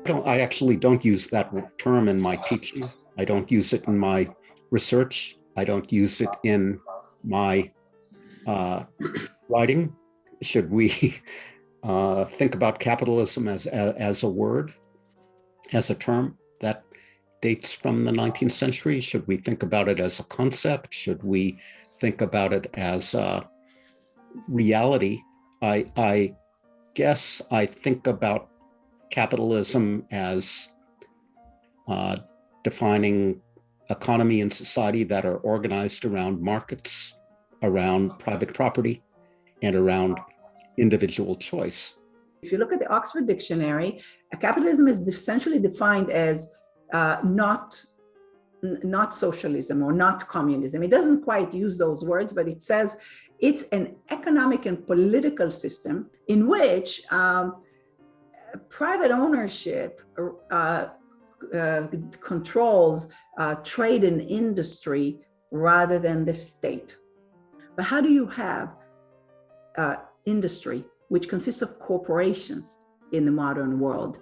I actually don't use that term in my teaching. I don't use it in my research. I don't use it in my writing. Should we think about capitalism as a word, as a term that dates from the 19th century? Should we think about it as a concept? Should we think about it as a reality? I guess I think about capitalism as defining economy and society that are organized around markets, around private property, and around individual choice. If you look at the Oxford Dictionary, capitalism is essentially defined as not socialism or not communism. It doesn't quite use those words, but it says it's an economic and political system in which private ownership controls trade and industry rather than the state. But how do you have industry, which consists of corporations in the modern world?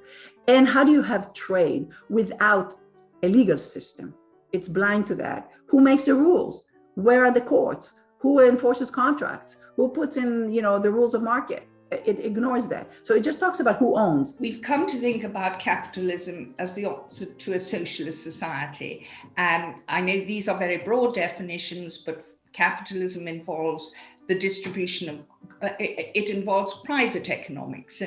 And how do you have trade without a legal system? It's blind to that. Who makes the rules? Where are the courts? Who enforces contracts? Who puts in, the rules of market? It ignores that. So it just talks about who owns. We've come to think about capitalism as the opposite to a socialist society. And I know these are very broad definitions, but capitalism involves the distribution of, it involves private economics,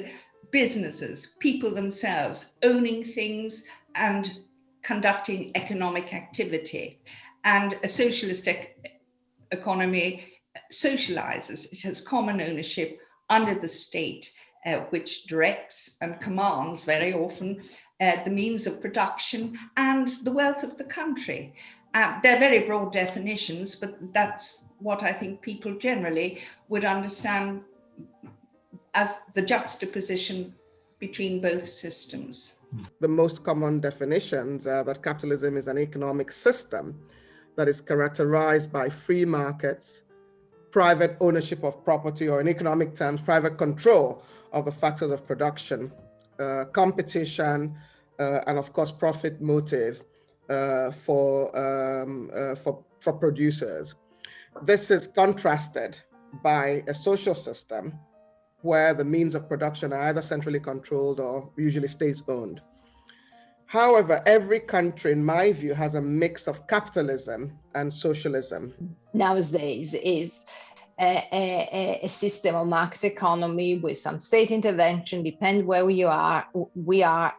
businesses, people themselves owning things and conducting economic activity. And a socialist economy socializes. It has common ownership under the state, which directs and commands very often the means of production and the wealth of the country. They're very broad definitions, but that's what I think people generally would understand as the juxtaposition between both systems. The most common definitions are that capitalism is an economic system that is characterized by free markets, private ownership of property, or in economic terms, private control of the factors of production, competition, and of course, profit motive for producers. This is contrasted by a social system where the means of production are either centrally controlled or usually state-owned. However, every country, in my view, has a mix of capitalism and socialism. Nowadays is a system of market economy with some state intervention, depends where we are,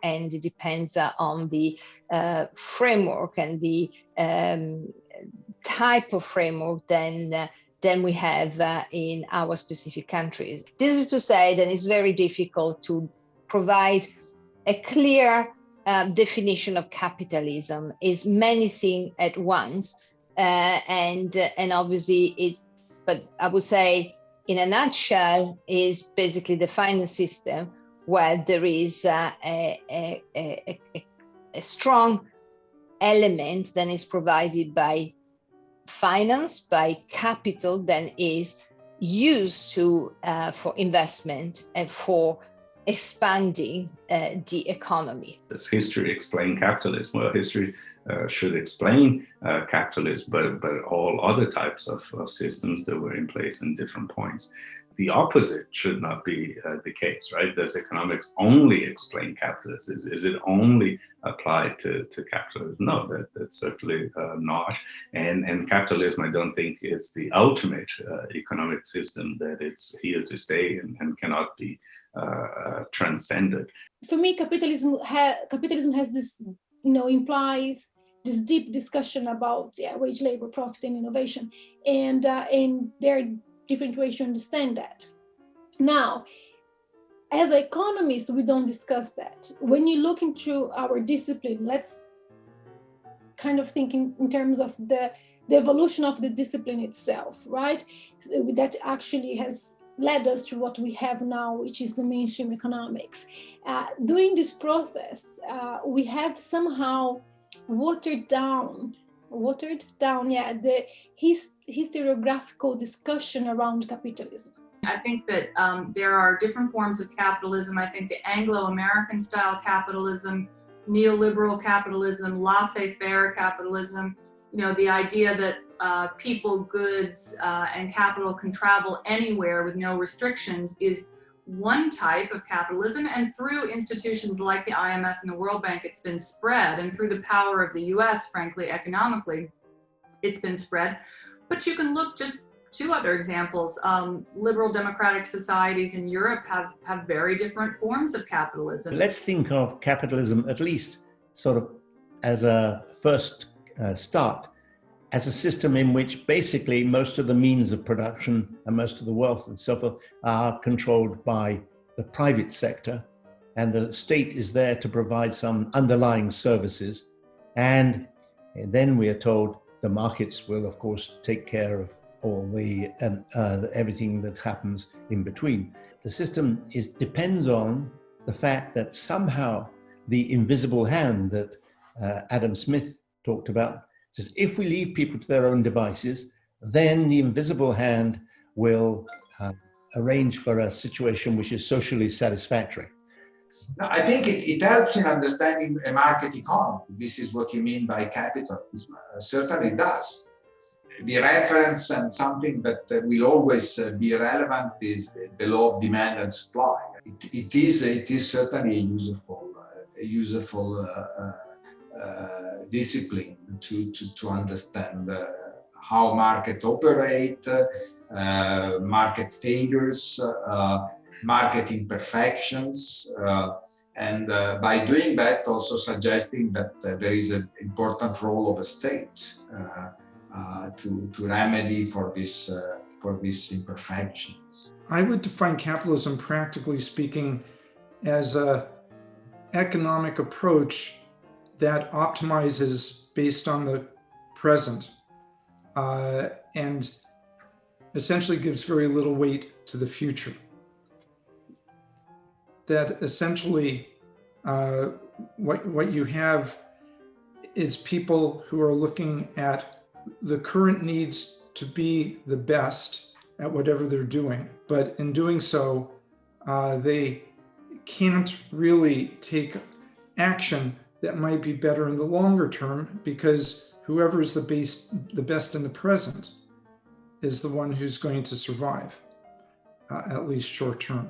and it depends on the framework and the type of framework than we have in our specific countries. This is to say that it's very difficult to provide a clear definition of capitalism. Is many things at once, and obviously but I would say in a nutshell is basically the finance system where there is a strong element that is provided by finance, by capital, that is used for investment and for expanding the economy. Does history explain capitalism? Well, history should explain capitalism, but all other types of systems that were in place in different points. The opposite should not be the case, right? Does economics only explain capitalism? Is it only applied to capitalism? No, that's certainly not. And capitalism, I don't think, is the ultimate economic system, that it's here to stay and cannot be transcended. For me, capitalism has this, implies this deep discussion about wage, labor, profit, and innovation, and there are different ways to understand that. Now, as economists, we don't discuss that. When you look into our discipline, let's kind of think in terms of the evolution of the discipline itself, right? So that actually has led us to what we have now, which is the mainstream economics. During this process, we have somehow watered down the historiographical discussion around capitalism. I think that there are different forms of capitalism. I think the Anglo-American style capitalism, neoliberal capitalism, laissez-faire capitalism, the idea that people, goods, and capital can travel anywhere with no restrictions is one type of capitalism. And through institutions like the IMF and the World Bank, it's been spread. And through the power of the US, frankly, economically, it's been spread. But you can look just two other examples. Liberal democratic societies in Europe have very different forms of capitalism. Let's think of capitalism, at least sort of as a first start, as a system in which basically most of the means of production and most of the wealth and so forth are controlled by the private sector, and the state is there to provide some underlying services. And then we are told the markets will, of course, take care of all the everything that happens in between. The system depends on the fact that somehow the invisible hand that Adam Smith talked about says, if we leave people to their own devices, then the invisible hand will arrange for a situation which is socially satisfactory. No, I think it helps in understanding a market economy. This is what you mean by capitalism. Certainly does. The reference and something that will always be relevant is the law of demand and supply. It is certainly a useful discipline to understand how markets operate, market failures, market imperfections, and by doing that, also suggesting that there is an important role of a state to remedy for these imperfections. I would define capitalism, practically speaking, as an economic approach that optimizes based on the present and essentially gives very little weight to the future. That essentially what you have is people who are looking at the current needs to be the best at whatever they're doing. But in doing so, they can't really take action that might be better in the longer term, because whoever is the best in the present is the one who's going to survive, at least short term.